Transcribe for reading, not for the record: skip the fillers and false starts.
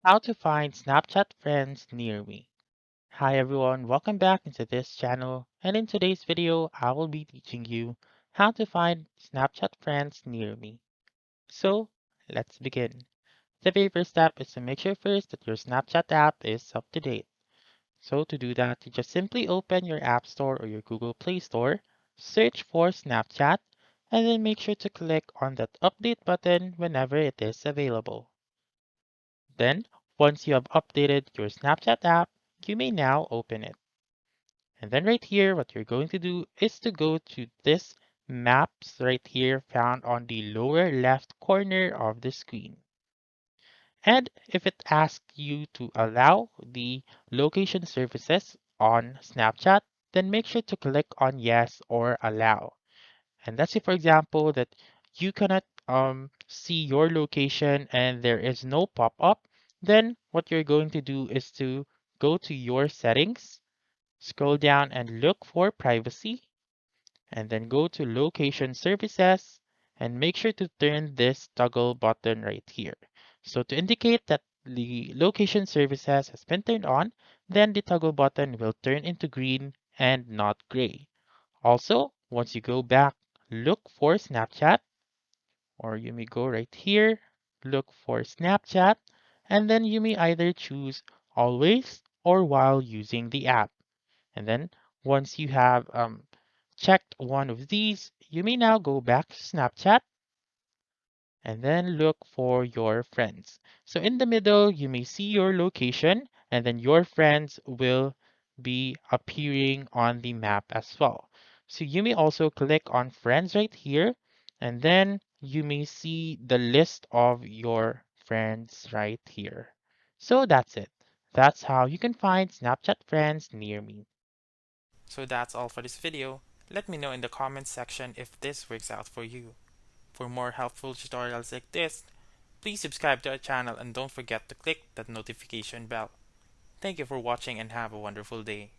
How to find Snapchat friends near me. Hi everyone, welcome back into this channel, and in today's video I will be teaching you how to find Snapchat friends near me. So let's begin. The very first step is to make sure first that your Snapchat app is up to date. So to do that, you just simply open your App Store or your Google Play Store, search for Snapchat, and then make sure to click on that update button whenever it is available. Then, once you have updated your Snapchat app, you may now open it. And then right here, what you're going to do is to go to this maps right here found on the lower left corner of the screen. And if it asks you to allow the location services on Snapchat, then make sure to click on yes or allow. And let's say, for example, that you cannot see your location and there is no pop-up, then what you're going to do is to go to your settings, scroll down and look for privacy, and then go to location services and make sure to turn this toggle button right here. So to indicate that the location services has been turned on, then the toggle button will turn into green and not gray. Also, once you go back, look for Snapchat, or you may go right here, look for Snapchat, and then you may either choose always or while using the app. And then once you have checked one of these, you may now go back to Snapchat and then look for your friends. So in the middle, you may see your location and then your friends will be appearing on the map as well. So you may also click on friends right here and then you may see the list of your friends right here. So that's it. That's how you can find Snapchat friends near me. So that's all for this video. Let me know in the comments section if this works out for you. For more helpful tutorials like this, please subscribe to our channel and don't forget to click that notification bell. Thank you for watching and have a wonderful day.